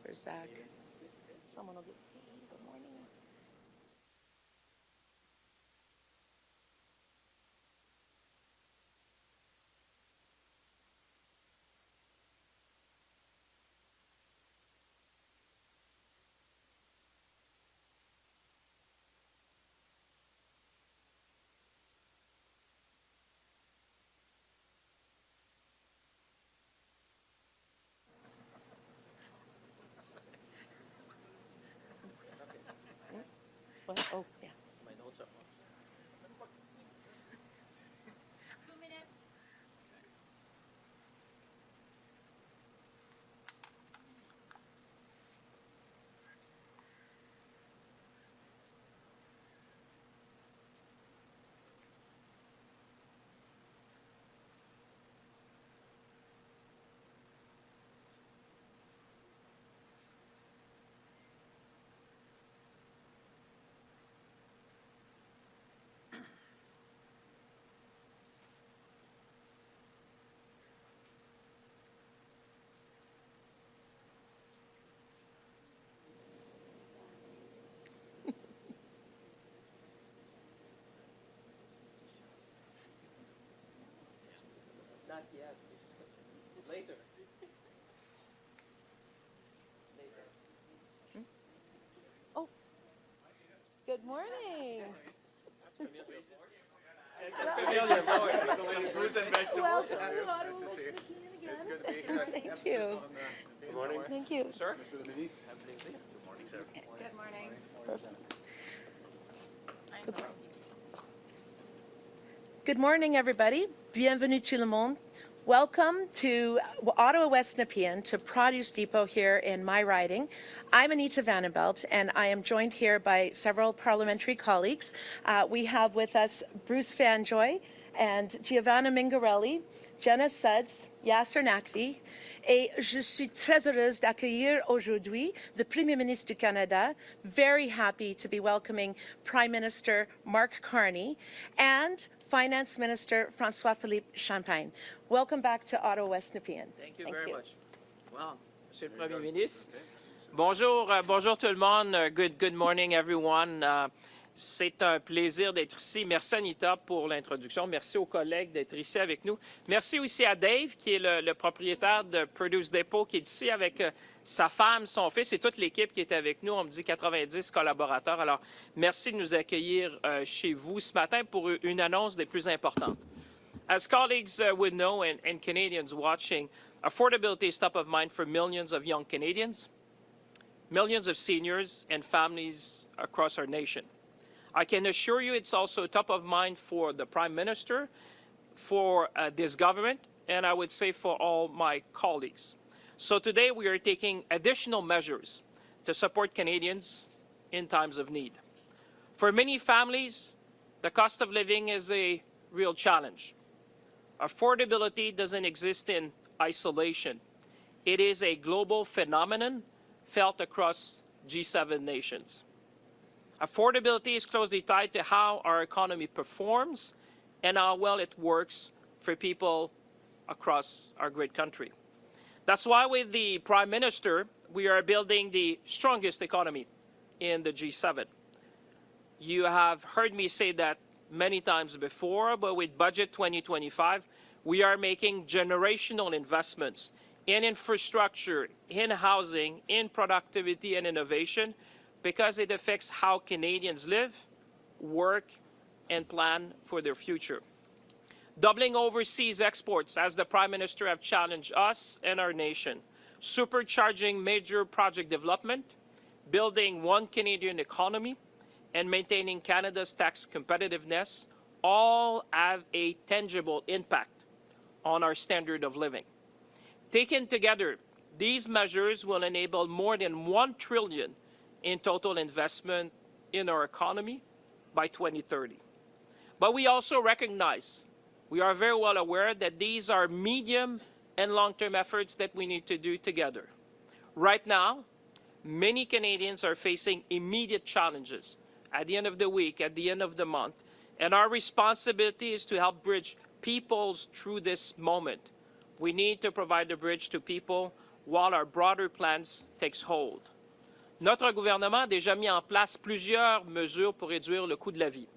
Where's Zach? Someone will get paid. Good morning. What? Oh, yeah. My notes are wrong. 2 minutes. Not yet. Later. Later. Oh, good morning. It's a familiar voice. Some fruits and vegetables. Welcome to Ottawa, Nice to see you. West Again. It's good to be here. Thank you. Good morning. Thank you. Sir? Monsieur le ministre. Good morning, sir. Good morning. Perfect. Good morning, everybody. Bienvenue tout le monde. Welcome to Ottawa West Nepean, to Produce Depot here in my riding. I'm Anita Vandenbelt, and I am joined here by several parliamentary colleagues. We have with us Bruce Fanjoy and Giovanna Mingarelli, Jenna Suds, Yasser Naqvi, et je suis très heureuse d'accueillir aujourd'hui the Premier Ministre du Canada. Very happy to be welcoming Prime Minister Mark Carney and Finance Minister François-Philippe Champagne. Welcome back to Ottawa West Nepean. Thank you very much. Well, Monsieur le Premier ministre. Bonjour, bonjour tout le monde. Good morning, everyone. C'est un plaisir d'être ici. Merci Anita pour l'introduction. Merci aux collègues d'être ici avec nous. Merci aussi à Dave, qui est le propriétaire de Produce Depot, qui est ici avec sa femme, son fils et toute l'équipe qui est avec nous. On me dit 90 collaborateurs. Alors, merci de nous accueillir chez vous ce matin pour une annonce des plus importantes. As colleagues would know and Canadians watching, affordability is top of mind for millions of young Canadians, millions of seniors and families across our nation. I can assure you it's also top of mind for the Prime Minister, for this government, and I would say for all my colleagues. So today we are taking additional measures to support Canadians in times of need. For many families, the cost of living is a real challenge. Affordability doesn't exist in isolation. It is a global phenomenon felt across G7 nations. Affordability is closely tied to how our economy performs and how well it works for people across our great country. That's why with the Prime Minister, we are building the strongest economy in the G7. You have heard me say that many times before, but with Budget 2025, we are making generational investments in infrastructure, in housing, in productivity and innovation, because it affects how Canadians live, work, and plan for their future. Doubling overseas exports, as the Prime Minister have challenged us and our nation. Supercharging major project development, building one Canadian economy, and maintaining Canada's tax competitiveness all have a tangible impact on our standard of living. Taken together, these measures will enable more than $1 trillion in total investment in our economy by 2030. But we also recognize We are very well aware that these are medium and long-term efforts that we need to do together. Right now, many Canadians are facing immediate challenges at the end of the week, at the end of the month, and our responsibility is to help bridge peoples through this moment. We need to provide the bridge to people while our broader plans takes hold. Notre gouvernement a déjà mis en place plusieurs mesures pour réduire le coût de la vie.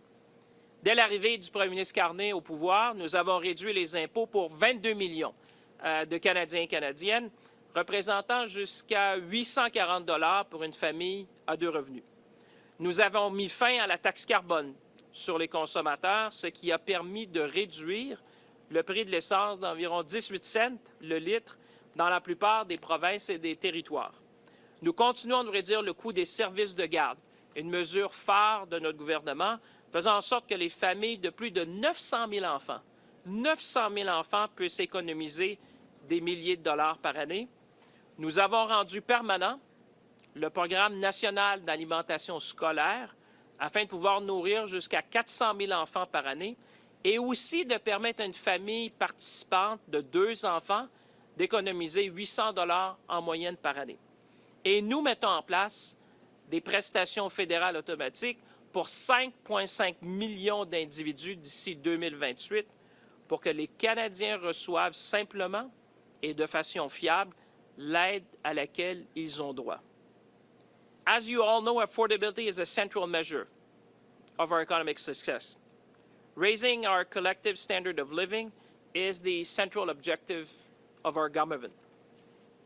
Dès l'arrivée du premier ministre Carney au pouvoir, nous avons réduit les impôts pour 22 millions de Canadiens et Canadiennes, représentant jusqu'à 840 $ pour une famille à 2 revenus. Nous avons mis fin à la taxe carbone sur les consommateurs, ce qui a permis de réduire le prix de l'essence d'environ 18 cents le litre dans la plupart des provinces et des territoires. Nous continuons de réduire le coût des services de garde, une mesure phare de notre gouvernement, faisant en sorte que les familles de plus de 900 000 enfants puissent économiser des milliers de dollars par année. Nous avons rendu permanent le programme national d'alimentation scolaire afin de pouvoir nourrir jusqu'à 400 000 enfants par année et aussi de permettre à une famille participante de 2 enfants d'économiser 800 $ en moyenne par année. Et nous mettons en place des prestations fédérales automatiques pour 5,5 millions d'individus d'ici 2028 pour que les Canadiens reçoivent simplement et de façon fiable l'aide à laquelle ils ont droit. As you all know, affordability is a central measure of our economic success. Raising our collective standard of living is the central objective of our government.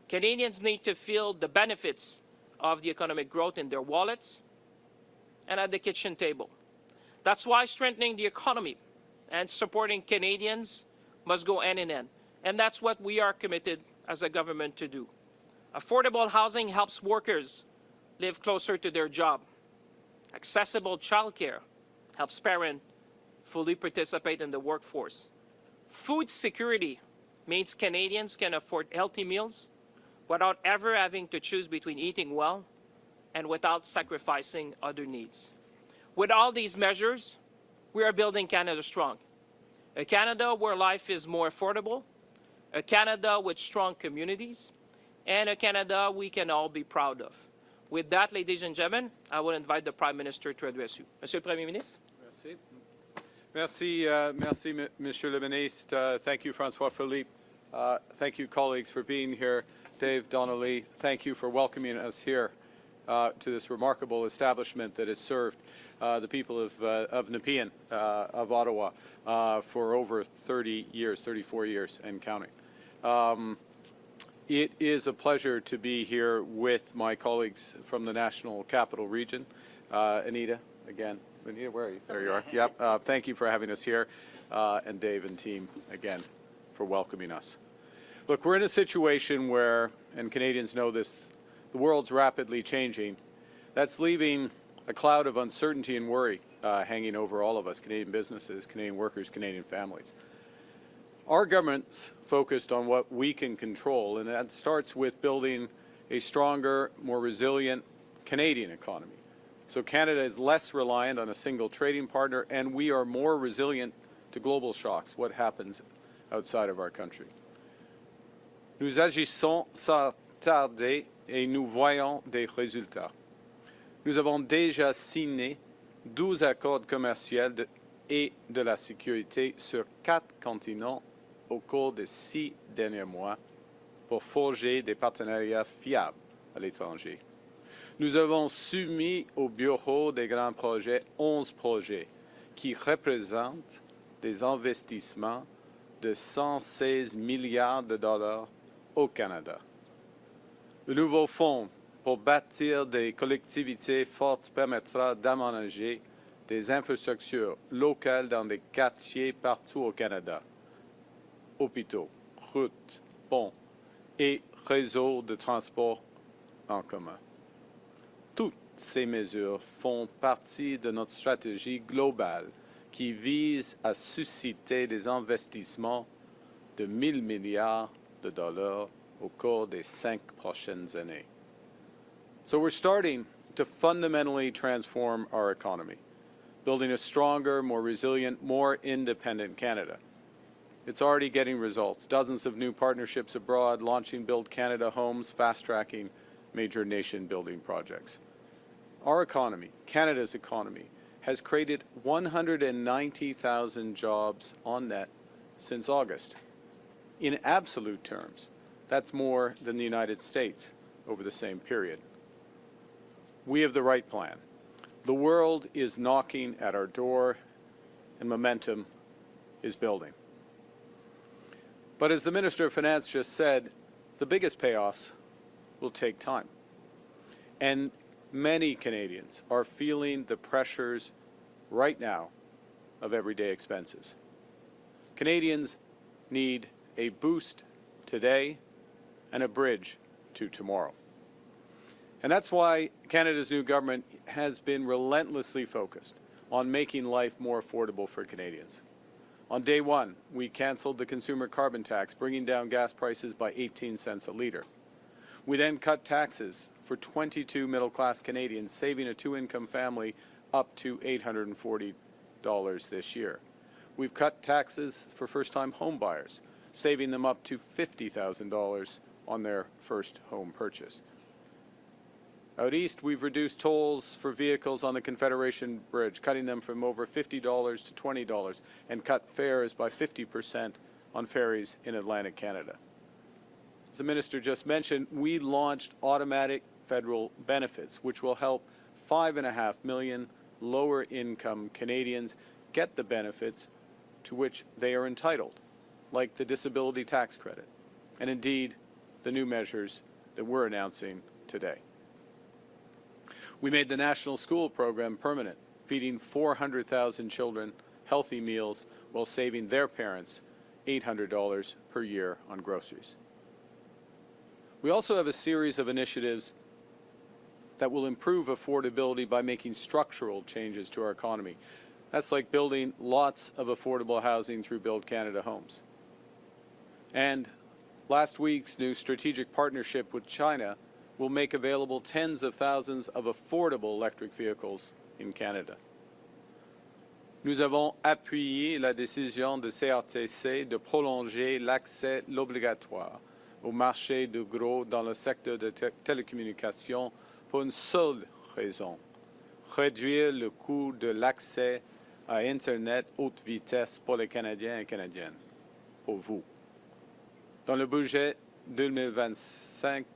Canadians need to feel the benefits of the economic growth in their wallets and at the kitchen table. That's why strengthening the economy and supporting Canadians must go hand in hand. And that's what we are committed as a government to do. Affordable housing helps workers live closer to their job. Accessible childcare helps parents fully participate in the workforce. Food security means Canadians can afford healthy meals without ever having to choose between eating well and without sacrificing other needs. With all these measures, we are building Canada strong. A Canada where life is more affordable, a Canada with strong communities, and a Canada we can all be proud of. With that, ladies and gentlemen, I will invite the Prime Minister to address you. Monsieur le Premier ministre. Merci. Merci, Monsieur le Ministre. Thank you, François Philippe. Thank you, colleagues, for being here. Dave Donnelly, thank you for welcoming us here to this remarkable establishment that has served the people of Nepean, of Ottawa, for over 30 years, 34 years and counting. It is a pleasure to be here with my colleagues from the National Capital Region. Anita, again. Anita, where are you? There you are. Yep. Thank you for having us here. And Dave and team, again, for welcoming us. Look, we're in a situation where, and Canadians know this, the world's rapidly changing. That's leaving a cloud of uncertainty and worry hanging over all of us, Canadian businesses, Canadian workers, Canadian families. Our government's focused on what we can control, and that starts with building a stronger, more resilient Canadian economy. So Canada is less reliant on a single trading partner, and we are more resilient to global shocks, what happens outside of our country. Nous agissons sans tarder et nous voyons des résultats. Nous avons déjà signé 12 accords commerciaux et de la sécurité sur 4 continents au cours des 6 derniers mois pour forger des partenariats fiables à l'étranger. Nous avons soumis au Bureau des grands projets 11 projets qui représentent des investissements de 116 milliards de dollars au Canada. Le nouveau fonds pour bâtir des collectivités fortes permettra d'aménager des infrastructures locales dans des quartiers partout au Canada. Hôpitaux, routes, ponts et réseaux de transport en commun. Toutes ces mesures font partie de notre stratégie globale qui vise à susciter des investissements de 1 000 milliards de dollars au cours des 5 prochaines années. So we're starting to fundamentally transform our economy, building a stronger, more resilient, more independent Canada. It's already getting results. Dozens of new partnerships abroad, launching Build Canada homes, fast-tracking major nation-building projects. Our economy, Canada's economy, has created 190,000 jobs on net since August. In absolute terms, that's more than the United States over the same period. We have the right plan. The world is knocking at our door, and momentum is building. But as the Minister of Finance just said, the biggest payoffs will take time. And many Canadians are feeling the pressures right now of everyday expenses. Canadians need a boost today and a bridge to tomorrow. And that's why Canada's new government has been relentlessly focused on making life more affordable for Canadians. On day one, we canceled the consumer carbon tax, bringing down gas prices by 18 cents a litre. We then cut taxes for 22 middle-class Canadians, saving a two-income family up to $840 this year. We've cut taxes for first-time home buyers, saving them up to $50,000 on their first home purchase. Out east, we've reduced tolls for vehicles on the Confederation Bridge, cutting them from over $50 to $20, and cut fares by 50% on ferries in Atlantic Canada. As the Minister just mentioned, we launched automatic federal benefits, which will help 5.5 million lower-income Canadians get the benefits to which they are entitled, like the disability tax credit, and indeed the new measures that we're announcing today. We made the National School Program permanent, feeding 400,000 children healthy meals while saving their parents $800 per year on groceries. We also have a series of initiatives that will improve affordability by making structural changes to our economy. That's like building lots of affordable housing through Build Canada homes. And last week's new strategic partnership with China will make available tens of thousands of affordable electric vehicles in Canada. Nous avons appuyé la décision de CRTC de prolonger l'accès obligatoire au marché de gros dans le secteur de télécommunications pour une seule raison: réduire le coût de l'accès à Internet haute vitesse pour les Canadiens et Canadiennes, pour vous. Dans le budget 2025,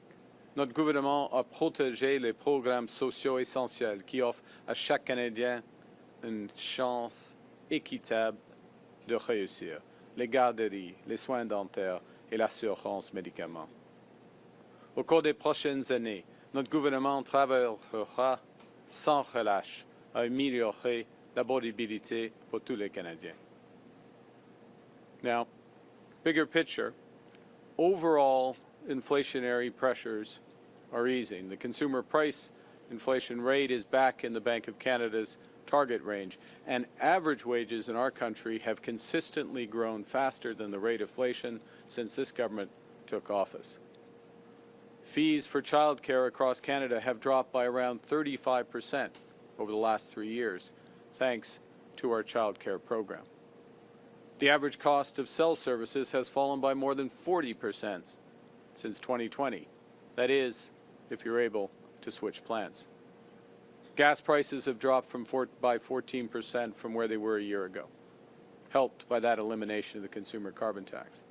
notre gouvernement a protégé les programmes sociaux essentiels qui offrent à chaque Canadien une chance équitable de réussir: les garderies, les soins dentaires et l'assurance médicaments. Au cours des prochaines années, notre gouvernement travaillera sans relâche à améliorer l'affordabilité pour tous les Canadiens. Now, bigger picture, overall inflationary pressures are easing. The consumer price inflation rate is back in the Bank of Canada's target range, and average wages in our country have consistently grown faster than the rate of inflation since this government took office. Fees for childcare across Canada have dropped by around 35% over the last 3 years, thanks to our childcare program. The average cost of cell services has fallen by more than 40% since 2020. That is, if you're able to switch plans. Gas prices have dropped by 14% from where they were a year ago, helped by that elimination of the consumer carbon tax.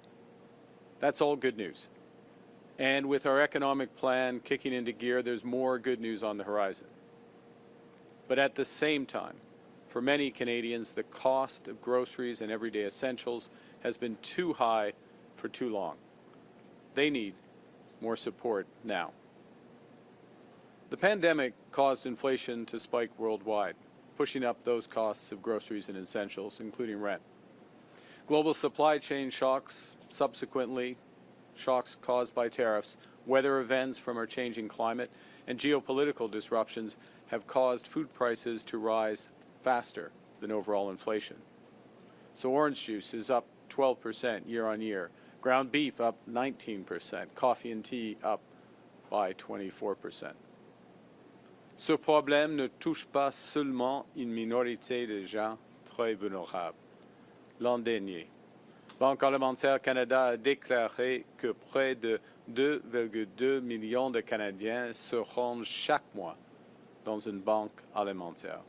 That's all good news. And with our economic plan kicking into gear, there's more good news on the horizon. But at the same time, for many Canadians, the cost of groceries and everyday essentials has been too high for too long. They need more support now. The pandemic caused inflation to spike worldwide, pushing up those costs of groceries and essentials, including rent. Global supply chain shocks, subsequently shocks caused by tariffs, weather events from our changing climate, and geopolitical disruptions have caused food prices to rise faster than overall inflation. So orange juice is up 12% year on year, ground beef up 19%, coffee and tea up by 24%. Ce problème ne touche pas seulement une minorité de gens très vulnérables. L'an dernier, Banque alimentaire Canada a déclaré que près de 2,2 millions de Canadiens se rendent chaque mois dans une banque alimentaire.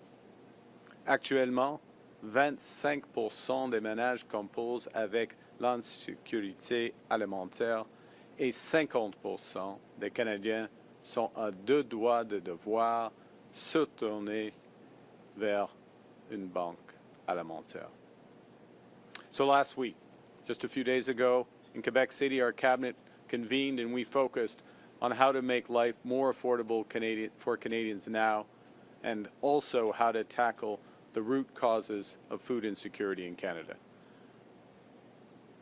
Actuellement, 25% des ménages composent avec l'insécurité alimentaire et 50% des Canadiens sont à deux doigts de devoir se tourner vers une banque alimentaire. So last week, just a few days ago, in Quebec City, our cabinet convened and we focused on how to make life more affordable for Canadians now, and also how to tackle the root causes of food insecurity in Canada.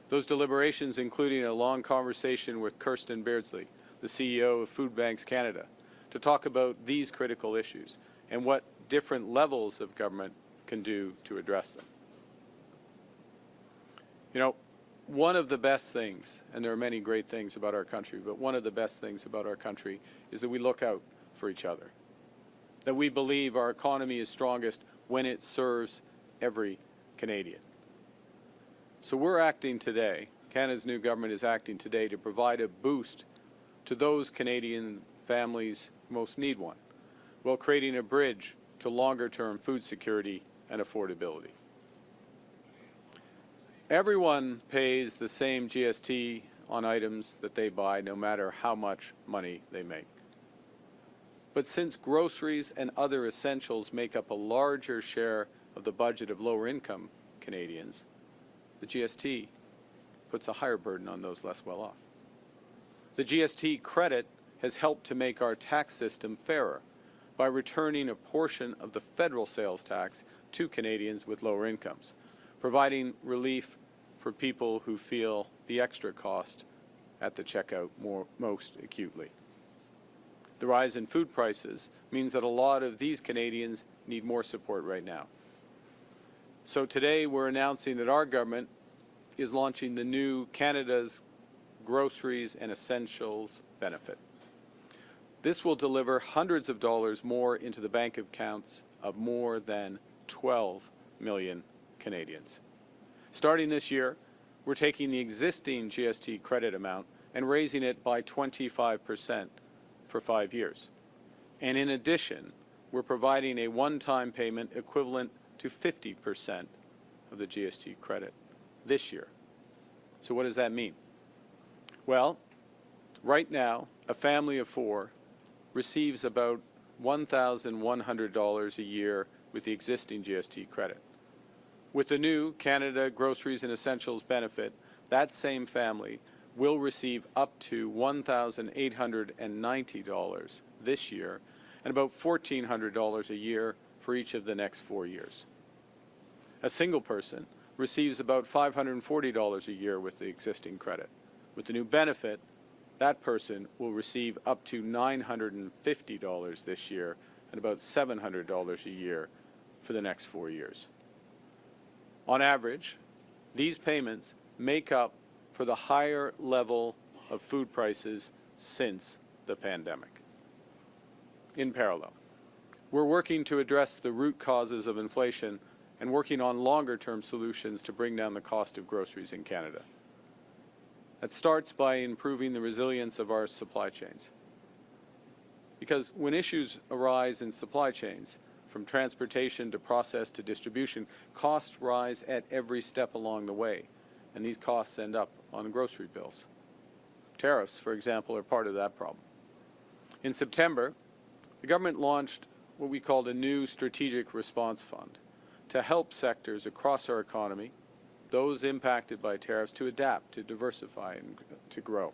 Those deliberations including a long conversation with Kirsten Beardsley, the CEO of Food Banks Canada, to talk about these critical issues and what different levels of government can do to address them. You know, one of the best things, and there are many great things about our country, but one of the best things about our country is that we look out for each other, that we believe our economy is strongest when it serves every Canadian. So we're acting today, Canada's new government is acting today to provide a boost to those Canadian families who most need one, while creating a bridge to longer-term food security and affordability. Everyone pays the same GST on items that they buy, no matter how much money they make. But since groceries and other essentials make up a larger share of the budget of lower-income Canadians, the GST puts a higher burden on those less well off. The GST credit has helped to make our tax system fairer by returning a portion of the federal sales tax to Canadians with lower incomes, providing relief for people who feel the extra cost at the checkout most acutely. The rise in food prices means that a lot of these Canadians need more support right now. So today we're announcing that our government is launching the new Canada's Groceries and Essentials benefit. This will deliver hundreds of dollars more into the bank accounts of more than 12 million Canadians. Starting this year, we're taking the existing GST credit amount and raising it by 25% for 5 years. And in addition, we're providing a one-time payment equivalent to 50% of the GST credit this year. So what does that mean? Well, right now, a family of four receives about $1,100 a year with the existing GST credit. With the new Canada Groceries and Essentials benefit, that same family will receive up to $1,890 this year and about $1,400 a year for each of the next 4 years. A single person receives about $540 a year with the existing credit. With the new benefit, that person will receive up to $950 this year and about $700 a year for the next 4 years. On average, these payments make up for the higher level of food prices since the pandemic. In parallel, we're working to address the root causes of inflation and working on longer-term solutions to bring down the cost of groceries in Canada. That starts by improving the resilience of our supply chains. Because when issues arise in supply chains, from transportation to process to distribution, costs rise at every step along the way, and these costs end up on grocery bills. Tariffs, for example, are part of that problem. In September, the government launched what we called a new strategic response fund to help sectors across our economy, those impacted by tariffs, to adapt, to diversify, and to grow.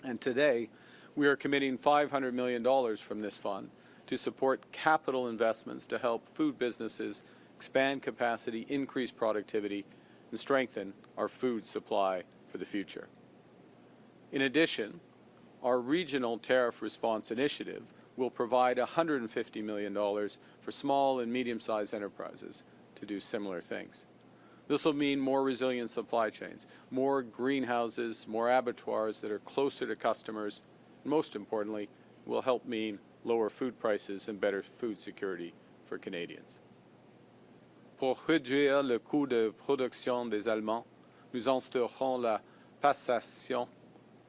And today, we are committing $500 million from this fund to support capital investments to help food businesses expand capacity, increase productivity, and strengthen our food supply for the future. In addition, our regional tariff response initiative will provide $150 million for small and medium-sized enterprises to do similar things. This will mean more resilient supply chains, more greenhouses, more abattoirs that are closer to customers, and most importantly, will help mean lower food prices and better food security for Canadians. Pour réduire le coût de production des aliments, nous instaurerons la passation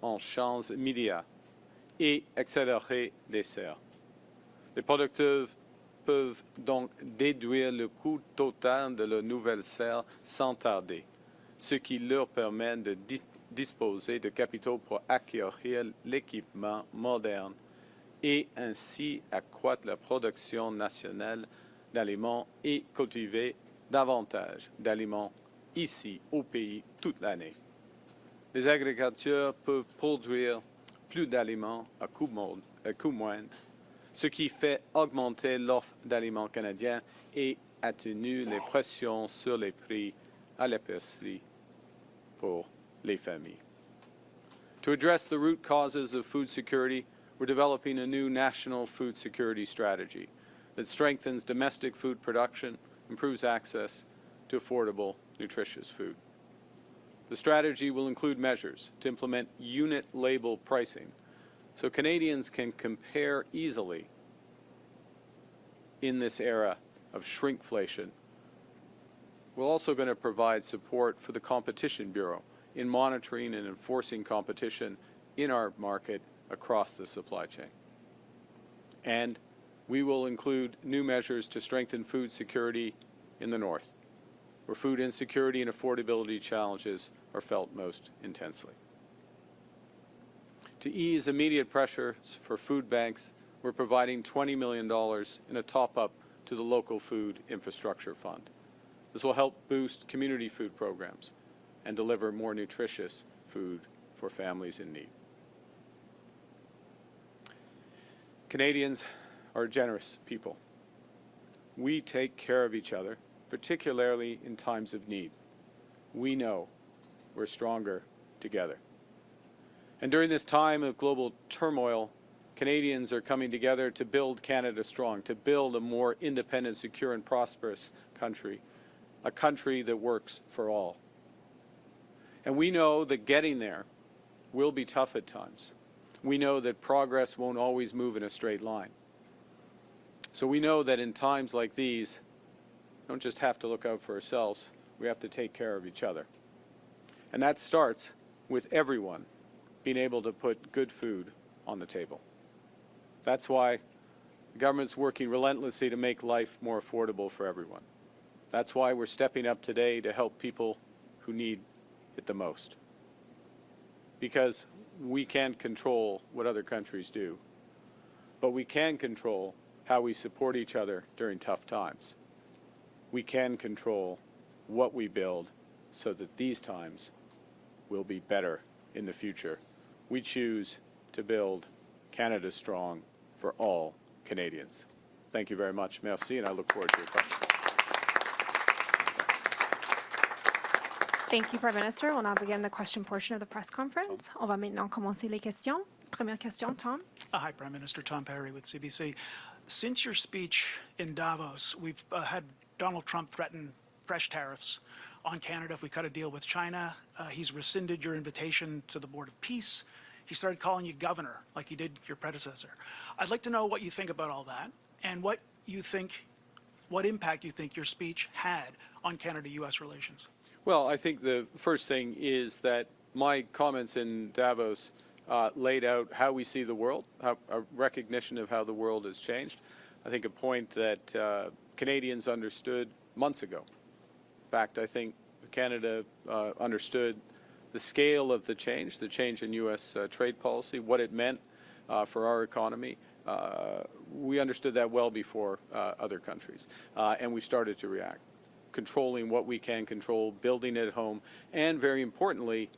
en champs immédiats et accélérer les serres. Les producteurs peuvent donc déduire le coût total de leur nouvelle serre sans tarder, ce qui leur permet de disposer de capitaux pour acquérir l'équipement moderne et ainsi accroître la production nationale d'aliments et cultiver davantage d'aliments ici au pays toute l'année. Les agriculteurs peuvent produire plus d'aliments à coût moindre, ce qui fait augmenter l'offre d'aliments canadiens et atténue les pressions sur les prix à l'épicerie pour les familles. To address the root causes of food security, we're developing a new national food security strategy that strengthens domestic food production, improves access to affordable, nutritious food. The strategy will include measures to implement unit label pricing so Canadians can compare easily in this era of shrinkflation. We're also going to provide support for the Competition Bureau in monitoring and enforcing competition in our market across the supply chain. And we will include new measures to strengthen food security in the North, where food insecurity and affordability challenges are felt most intensely. To ease immediate pressures for food banks, we're providing $20 million in a top-up to the local food infrastructure fund. This will help boost community food programs and deliver more nutritious food for families in need. Canadians are generous people. We take care of each other, particularly in times of need. We know we're stronger together. And during this time of global turmoil, Canadians are coming together to build Canada strong, to build a more independent, secure, and prosperous country, a country that works for all. And we know that getting there will be tough at times. We know that progress won't always move in a straight line. So we know that in times like these, we don't just have to look out for ourselves, we have to take care of each other. And that starts with everyone being able to put good food on the table. That's why the government's working relentlessly to make life more affordable for everyone. That's why we're stepping up today to help people who need it the most. Because we can't control what other countries do, but we can control how we support each other during tough times. We can control what we build so that these times will be better in the future. We choose to build Canada strong for all Canadians. Thank you very much. Merci, and I look forward to your questions. Thank you, Prime Minister. We'll now begin the question portion of the press conference. On va maintenant commencer les questions. Première question, Tom. Hi, Prime Minister. Tom Perry with CBC. Since your speech in Davos, we've had Donald Trump threaten fresh tariffs on Canada if we cut a deal with China. He's rescinded your invitation to the Board of Peace. He started calling you governor, like he did your predecessor. I'd like to know what you think about all that and what impact you think your speech had on Canada-U.S. relations. Well, I think the first thing is that my comments in Davos laid out how we see the world, a recognition of how the world has changed. I think a point that Canadians understood months ago. In fact, I think Canada understood the scale of the change in U.S. trade policy, what it meant for our economy. We understood that well before other countries, and we started to react, controlling what we can control, building it at home, and very importantly,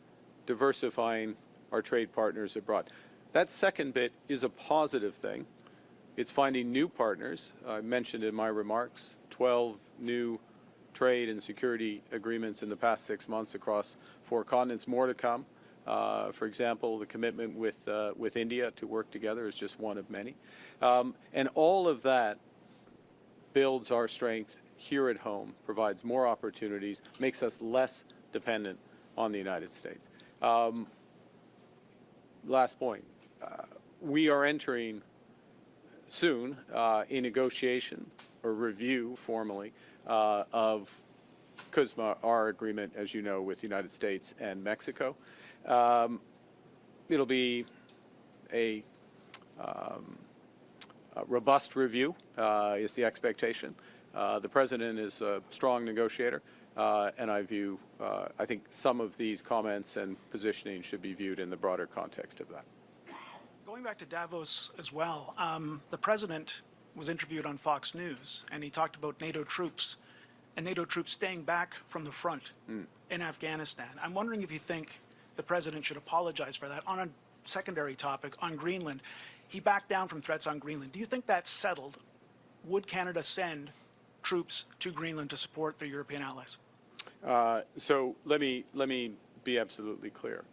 diversifying our trade partners abroad. That second bit is a positive thing. It's finding new partners. I mentioned in my remarks 12 new trade and security agreements in the past 6 months across 4 continents, more to come. For example, the commitment with India to work together is just one of many. And all of that builds our strength here at home, provides more opportunities, makes us less dependent on the United States. Last point, we are entering soon a negotiation or review formally of CUSMA, our agreement, as you know, with the United States and Mexico. It'll be a robust review is the expectation. The President is a strong negotiator, and I think some of these comments and positioning should be viewed in the broader context of that. Going back to Davos as well, the President was interviewed on Fox News, and he talked about NATO troops and NATO troops staying back from the front in Afghanistan. I'm wondering if you think the President should apologize for that. On a secondary topic, on Greenland, he backed down from threats on Greenland. Do you think that's settled? Would Canada send troops to Greenland to support their European allies? So let me be absolutely clear.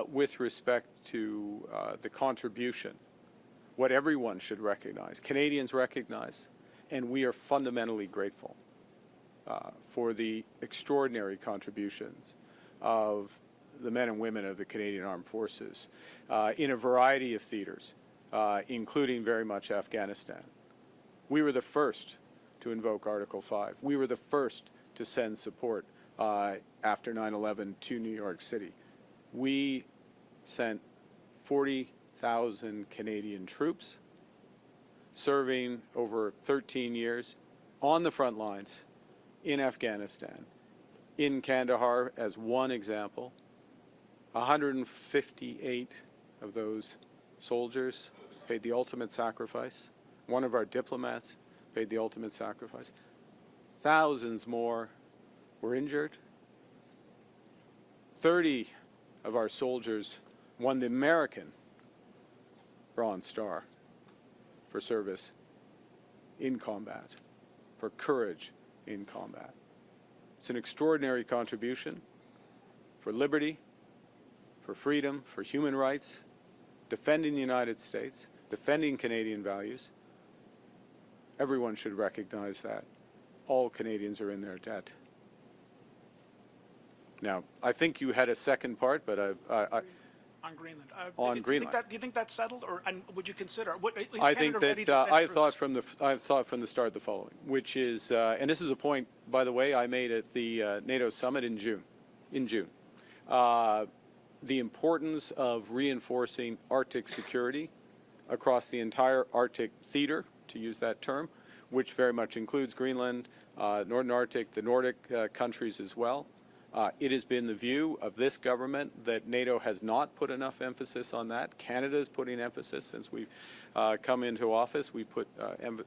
With respect to the contribution, what everyone should recognize, Canadians recognize, and we are fundamentally grateful for the extraordinary contributions of the men and women of the Canadian Armed Forces in a variety of theaters, including very much Afghanistan. We were the first to invoke Article 5. We were the first to send support after 9/11 to New York City. We sent 40,000 Canadian troops serving over 13 years on the front lines in Afghanistan, in Kandahar as one example. 158 of those soldiers paid the ultimate sacrifice. One of our diplomats paid the ultimate sacrifice. Thousands more were injured. 30 of our soldiers won the American Bronze Star for service in combat, for courage in combat. It's an extraordinary contribution for liberty, for freedom, for human rights, defending the United States, defending Canadian values. Everyone should recognize that. All Canadians are in their debt. Now, I think you had a second part, but On Greenland. On Greenland. Do you think that's settled, or and would you consider? Is I Canada think ready that to send I troops? thought from the start the following, which is, and this is a point, by the way, I made at the NATO summit in June. The importance of reinforcing Arctic security across the entire Arctic theater, to use that term, which very much includes Greenland, Northern Arctic, the Nordic countries as well. It has been the view of this government that NATO has not put enough emphasis on that. Canada is putting emphasis since we've come into office. We put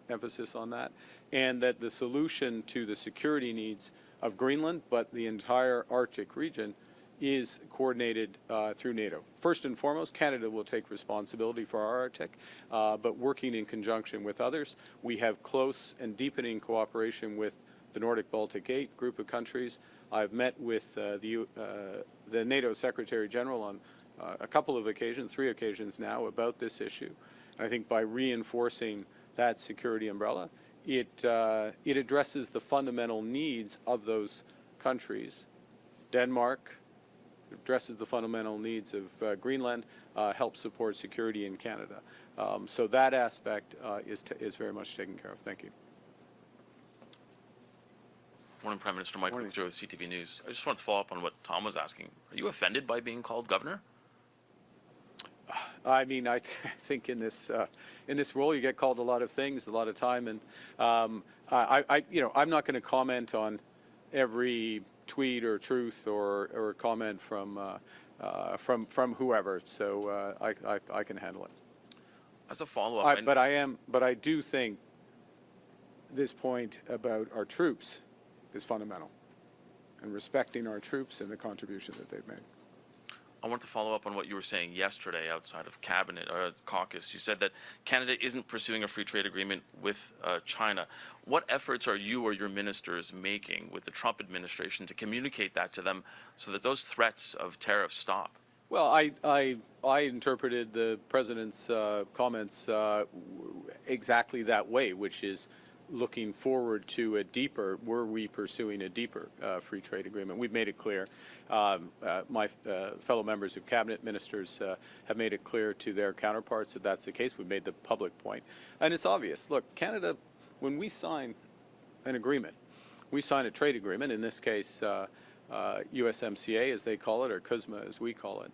emphasis on that. And that the solution to the security needs of Greenland, but the entire Arctic region, is coordinated through NATO. First and foremost, Canada will take responsibility for our Arctic, but working in conjunction with others. We have close and deepening cooperation with the Nordic Baltic 8 group of countries. I've met with the NATO Secretary General on a couple of occasions, 3 occasions now, about this issue. And I think by reinforcing that security umbrella, it addresses the fundamental needs of those countries. Denmark addresses the fundamental needs of Greenland, helps support security in Canada. So that aspect is very much taken care of. Thank you. Morning, Prime Minister. Mike with CTV News. I just wanted to follow up on what Tom was asking. Are you offended by being called governor? I mean, I think in this role you get called a lot of things, a lot of time, and I'm not going to comment on every tweet or truth or comment from whoever. So I can handle it. As a follow-up, but I do think this point about our troops is fundamental, and respecting our troops and the contribution that they've made. I want to follow up on what you were saying yesterday outside of cabinet or caucus. You said that Canada isn't pursuing a free trade agreement with China. What efforts are you or your ministers making with the Trump administration to communicate that to them so that those threats of tariffs stop? Well, I interpreted the president's comments exactly that way, which is looking forward to were we pursuing a deeper free trade agreement. We've made it clear. My fellow members of cabinet, ministers, have made it clear to their counterparts that that's the case. We've made the public point. And it's obvious. Look, Canada, when we sign an agreement, we sign a trade agreement, in this case USMCA as they call it, or CUSMA as we call it,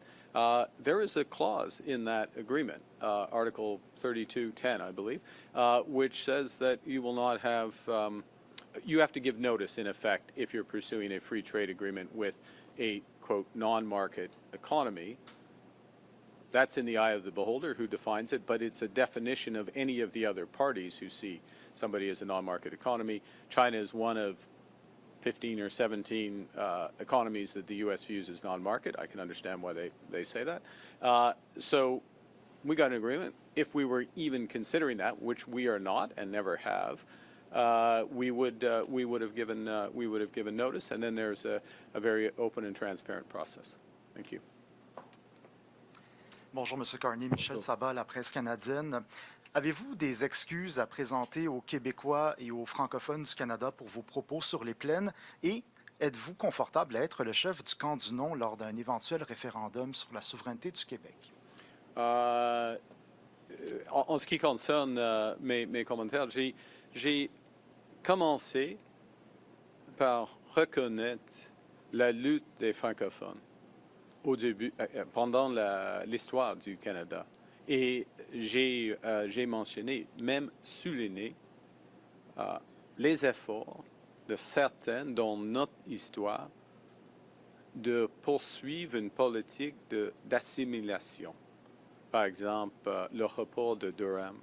there is a clause in that agreement, Article 32.10, I believe, which says that you will not have, you have to give notice, in effect, if you're pursuing a free trade agreement with a, quote, non-market economy. That's in the eye of the beholder who defines it, but it's a definition of any of the other parties who see somebody as a non-market economy. China is one of 15 or 17 economies that the U.S. views as non-market. I can understand why they say that. So we got an agreement. If we were even considering that, which we are not and never have, we would have given notice, and then there's a very open and transparent process. Thank you. Bonjour, Monsieur Carney. Michel Sabat, La Presse canadienne. Avez-vous des excuses à présenter aux Québécois et aux francophones du Canada pour vos propos sur les plaines? Et êtes-vous confortable à être le chef du camp du non lors d'un éventuel référendum sur la souveraineté du Québec? En ce qui concerne mes commentaires, j'ai commencé par reconnaître la lutte des francophones au début, pendant l'histoire du Canada. Et j'ai mentionné, même souligné, les efforts de certains dans notre histoire de poursuivre une politique d'assimilation. Par exemple, le report de Durham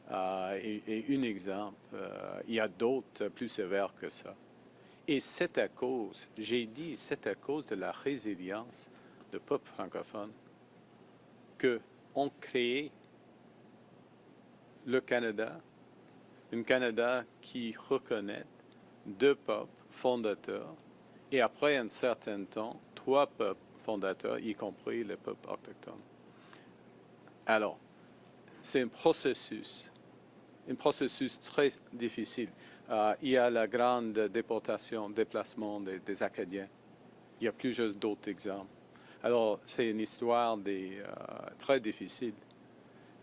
est un exemple. Il y a d'autres plus sévères que ça. Et c'est à cause, j'ai dit, c'est à cause de la résilience du peuple francophone qu'on crée le Canada, un Canada qui reconnaît deux peuples fondateurs et après un certain temps, trois peuples fondateurs, y compris le peuple autochtone. Alors, c'est un processus très difficile. Il y a la grande déplacement des Acadiens. Il y a plusieurs d'autres exemples. Alors, c'est une histoire très difficile.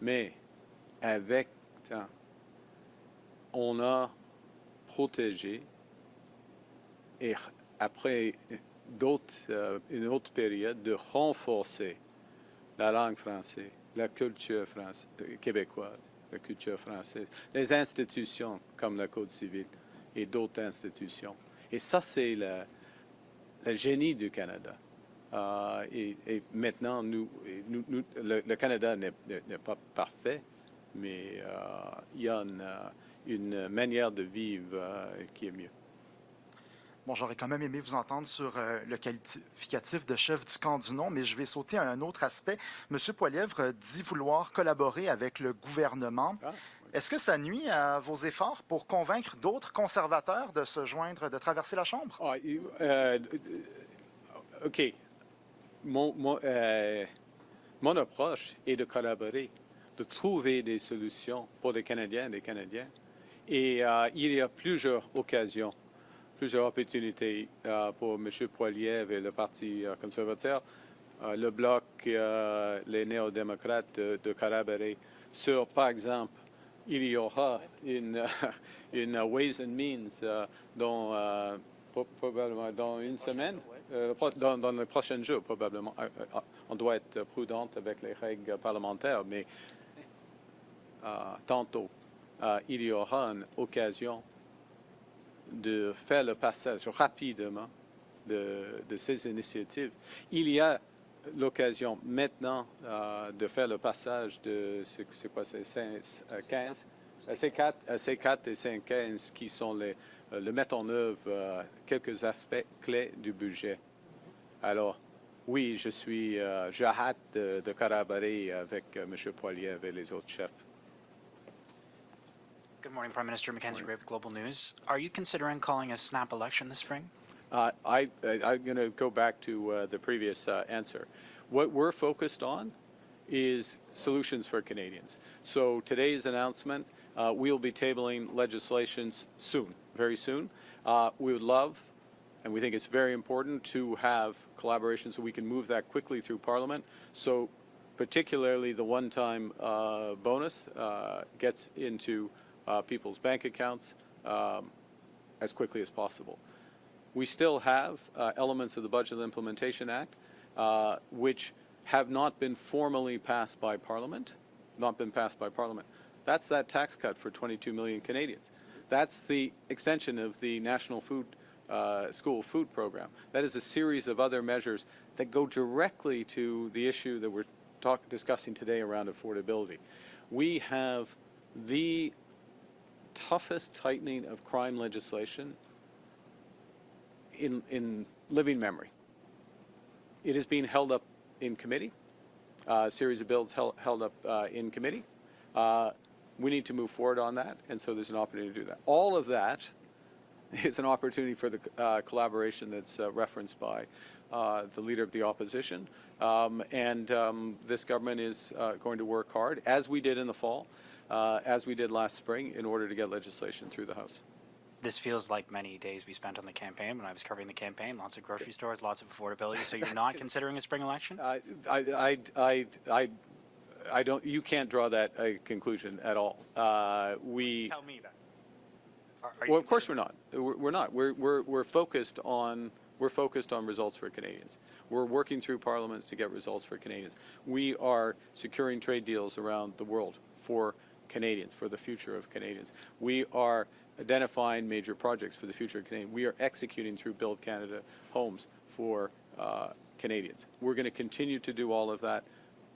Mais avec temps, on a protégé et après une autre période de renforcer la langue française, la culture québécoise, la culture française, les institutions comme le Code civil et d'autres institutions. Et ça, c'est le génie du Canada. Et maintenant, le Canada n'est pas parfait, mais il y a une manière de vivre qui est mieux. Bon, j'aurais quand même aimé vous entendre sur le qualificatif de chef du camp du non, mais je vais sauter à un autre aspect. M. Poilievre dit vouloir collaborer avec le gouvernement. Ah, oui. Est-ce que ça nuit à vos efforts pour convaincre d'autres conservateurs de se joindre, de traverser la Chambre? OK. Mon approche est de collaborer, de trouver des solutions pour les Canadiens et les Canadiens. Et il y a plusieurs occasions, plusieurs opportunités pour M. Poilievre et le Parti conservateur, le Bloc, les néo-démocrates de collaborer sur, par exemple, il y aura une Ways and Means probablement dans une semaine, dans les prochains jours, probablement. On doit être prudent avec les règles parlementaires, mais tantôt, il y aura une occasion de faire le passage rapidement de ces initiatives. Il y a l'occasion maintenant de faire le passage de, c'est quoi, c'est 15, C4 et C15 qui sont le mettre en œuvre quelques aspects clés du budget. Alors, oui, j'ai hâte de collaborer avec M. Poilievre et les autres chefs. Good morning, Prime Minister. Mackenzie Gray with Global News. Are you considering calling a snap election this spring? I'm going to go back to the previous answer. What we're focused on is solutions for Canadians. So today's announcement, we'll be tabling legislation soon, very soon. We would love, and we think it's very important, to have collaboration so we can move that quickly through Parliament. So particularly the one-time bonus gets into people's bank accounts. as quickly as possible. We still have elements of the Budget Implementation Act which have not been formally passed by Parliament, That's that tax cut for 22 million Canadians. That's the extension of the National School Food Program. That is a series of other measures that go directly to the issue that we're discussing today around affordability. We have the toughest tightening of crime legislation in living memory. It is being held up in committee, a series of bills held up in committee. We need to move forward on that, and so there's an opportunity to do that. All of that is an opportunity for the collaboration that's referenced by the Leader of the Opposition. This government is going to work hard, as we did in the fall, as we did last spring, in order to get legislation through the House. This feels like many days we spent on the campaign. When I was covering the campaign, lots of grocery stores, lots of affordability. So you're not considering a spring election? I don't. You can't draw that conclusion at all. Tell me that. Well, of course we're not. We're not. We're focused on results for Canadians. We're working through parliaments to get results for Canadians. We are securing trade deals around the world for Canadians, for the future of Canadians. We are identifying major projects for the future of Canadians. We are executing through Build Canada homes for Canadians. We're going to continue to do all of that.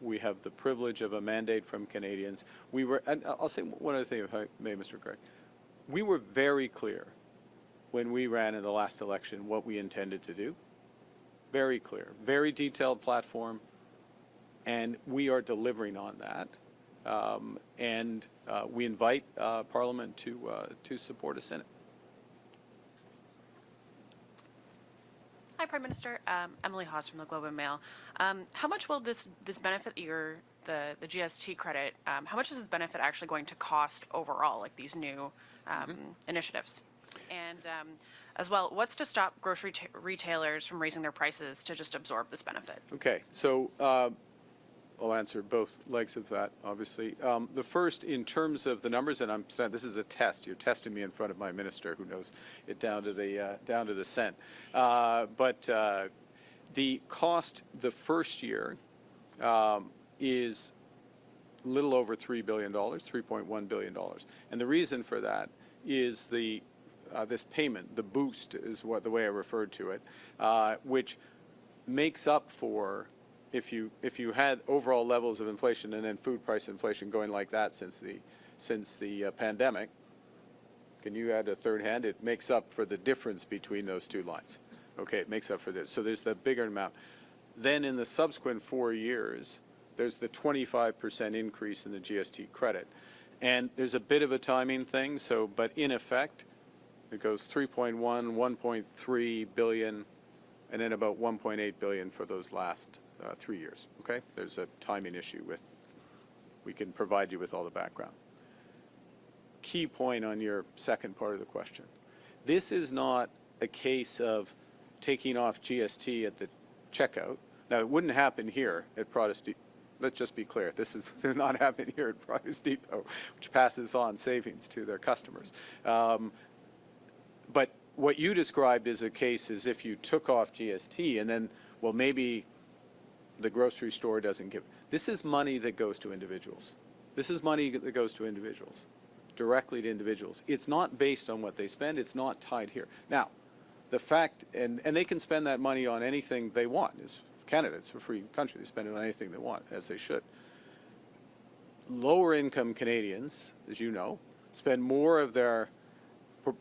We have the privilege of a mandate from Canadians. And I'll say one other thing, if I may, Mr. Craig. We were very clear when we ran in the last election what we intended to do. Very clear, very detailed platform, and we are delivering on that. We invite Parliament to support us in it. Hi, Prime Minister. Emily Haas from the Globe and Mail. How much will this benefit the GST credit? How much is this benefit actually going to cost overall, like these new initiatives? And as well, what's to stop grocery retailers from raising their prices to just absorb this benefit? Okay, so I'll answer both legs of that, obviously. The first, in terms of the numbers, and I'm saying this is a test. You're testing me in front of my minister, who knows it down to the cent. But the cost the first year is a little over $3 billion, $3.1 billion, and the reason for that is this payment, the boost, is the way I referred to it, which makes up for. If you had overall levels of inflation and then food price inflation going like that since the pandemic, can you add a third hand? It makes up for the difference between those two lines. Okay, it makes up for this. So there's the bigger amount. Then in the subsequent 4 years, there's the 25% increase in the GST credit, and there's a bit of a timing thing. So, but in effect, it goes 3.1, 1.3 billion, and then about 1.8 billion for those last 3 years, okay? There's a timing issue we can provide you with all the background. Key point on your second part of the question. This is not a case of taking off GST at the checkout. Now, it wouldn't happen here at Produce Depot. Let's just be clear. This is not happening here at Produce Depot, which passes on savings to their customers. But what you described is a case as if you took off GST and then, well, maybe the grocery store doesn't give. This is money that goes to individuals. This is money that goes to individuals, directly to individuals. It's not based on what they spend. It's not tied here. Now, the fact, and they can spend that money on anything they want. It's Canada, it's a free country. They spend it on anything they want, as they should. Lower income Canadians, as you know, spend more of a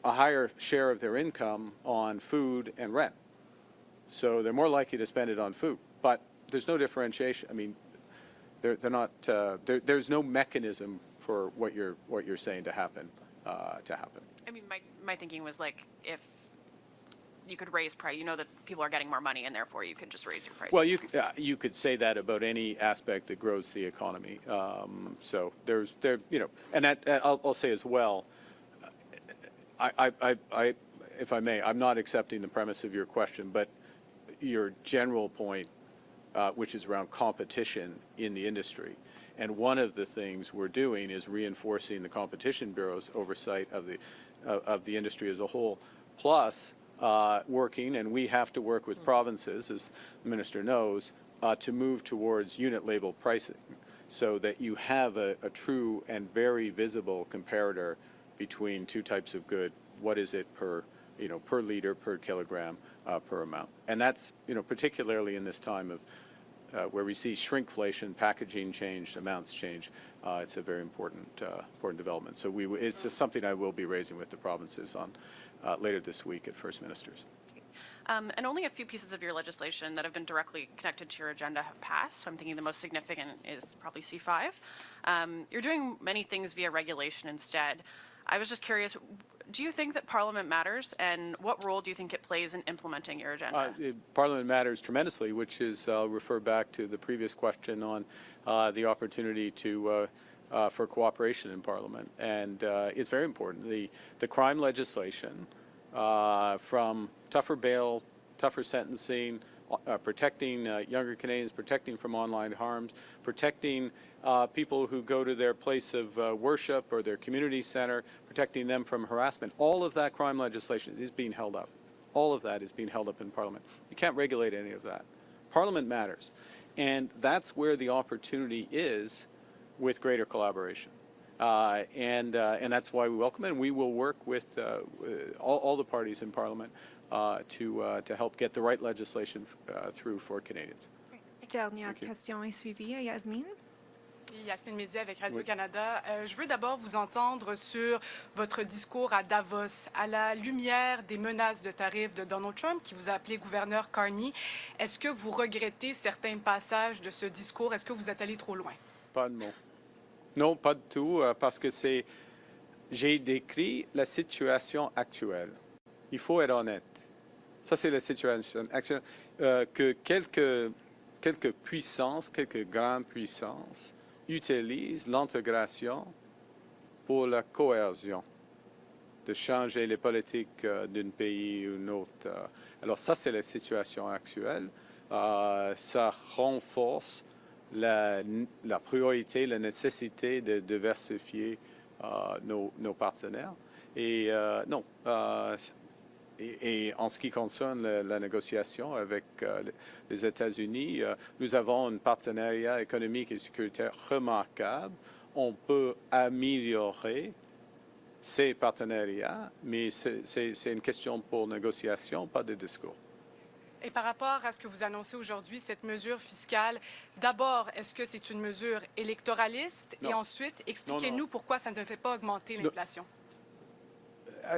higher share of their income on food and rent. So they're more likely to spend it on food. But there's no differentiation. I mean, they're not. There's no mechanism for what you're saying to happen. I mean, my thinking was like, if you could raise price, you know that people are getting more money, and therefore you could just raise your price. Well, you could say that about any aspect that grows the economy. So and I'll say as well. If I may, I'm not accepting the premise of your question, but your general point, which is around competition in the industry, And one of the things we're doing is reinforcing the Competition Bureau's oversight of the industry as a whole, plus working, and we have to work with provinces, as the Minister knows, to move towards unit label pricing so that you have a true and very visible comparator between two types of good. What is it per liter, per kilogram, per amount? And that's, particularly in this time of where we see shrinkflation, packaging change, amounts change. It's a very important development. So it's something I will be raising with the provinces on later this week at First Ministers. And only a few pieces of your legislation that have been directly connected to your agenda have passed. So I'm thinking the most significant is probably C5. You're doing many things via regulation instead. I was just curious, do you think that Parliament matters, and what role do you think it plays in implementing your agenda? Parliament matters tremendously, which is, I'll refer back to the previous question on the opportunity for cooperation in Parliament. And it's very important. The crime legislation, from tougher bail, tougher sentencing, protecting younger Canadians, protecting from online harms, protecting people who go to their place of worship or their community center, protecting them from harassment. All of that crime legislation is being held up. All of that is being held up in Parliament. You can't regulate any of that. Parliament matters. And that's where the opportunity is with greater collaboration. And that's why we welcome it. And we will work with all the parties in Parliament to help get the right legislation through for Canadians. Dernière question est suivie. Yasmine. Yasmine Mehdi avec Radio-Canada. Je veux d'abord vous entendre sur votre discours à Davos, à la lumière des menaces de tarifs de Donald Trump, qui vous a appelé gouverneur Carney. Est-ce que vous regrettez certains passages de ce discours? Est-ce que vous êtes allé trop loin? Pas de mots. Non, pas du tout, parce que j'ai décrit la situation actuelle. Il faut être honnête. Ça, c'est la situation actuelle. Que quelques puissances, quelques grandes puissances utilisent l'intégration pour la cohésion, de changer les politiques d'un pays ou d'un autre. Alors ça, c'est la situation actuelle. Ça renforce la priorité, la nécessité de diversifier nos partenaires. Et non, et en ce qui concerne la négociation avec les États-Unis, nous avons un partenariat économique et sécuritaire remarquable. On peut améliorer ces partenariats, mais c'est une question pour négociation, pas de discours. Et par rapport à ce que vous annoncez aujourd'hui, cette mesure fiscale, d'abord, est-ce que c'est une mesure électoraliste? Non. Et ensuite, expliquez-nous pourquoi ça ne fait pas augmenter l'inflation.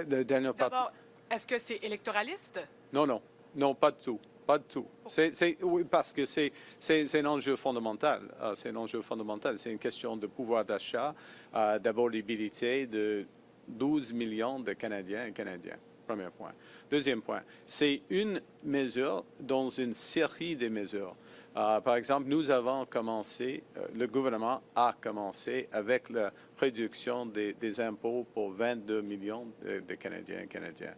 D'abord, est-ce que c'est électoraliste? Non, pas du tout. Pas du tout. Oui, parce que c'est un enjeu fondamental. C'est un enjeu fondamental. C'est une question de pouvoir d'achat, d'abordabilité de 12 millions de Canadiens et Canadiennes. Premier point. Deuxième point, c'est une mesure dans une série de mesures. Par exemple, nous avons commencé, le gouvernement a commencé avec la réduction des impôts pour 22 millions de Canadiens et Canadiennes.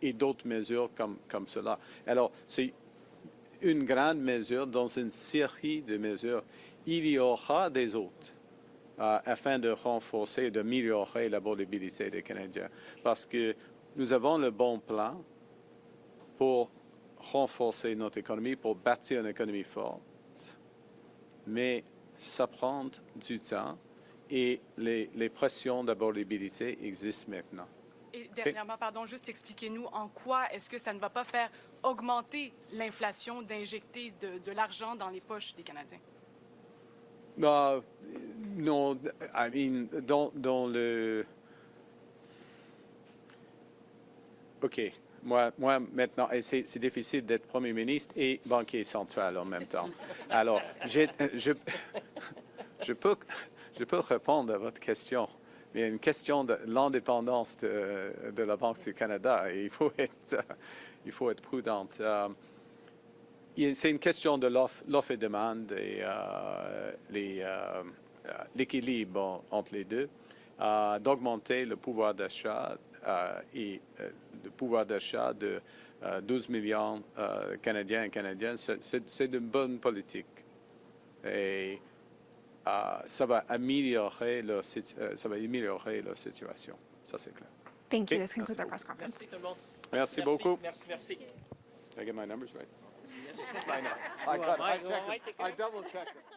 Et d'autres mesures comme cela. Alors, c'est une grande mesure dans une série de mesures. Il y aura des autres afin de renforcer et d'améliorer l'abordabilité des Canadiens. Parce que nous avons le bon plan pour renforcer notre économie, pour bâtir une économie forte. Mais ça prend du temps et les pressions d'abordabilité existent maintenant. Et dernièrement, pardon, juste expliquez-nous en quoi est-ce que ça ne va pas faire augmenter l'inflation d'injecter de l'argent dans les poches des Canadiens? Non, I mean, dans le... OK. Moi maintenant, et c'est difficile d'être Premier ministre et banquier central en même temps. Alors, je peux répondre à votre question. Il y a une question de l'indépendance de la Banque du Canada et il faut être prudent. C'est une question de l'offre et demande et l'équilibre entre les deux, d'augmenter le pouvoir d'achat et le pouvoir d'achat de 12 millions Canadiens et Canadiennes. C'est une bonne politique. Et ça va améliorer la situation. Ça, c'est clair. Thank you. Okay. This concludes our press Merci conference. tout le monde. Merci beaucoup. Merci. Did I get my numbers right? Yes. I know. Go on, Mike. I double checked it.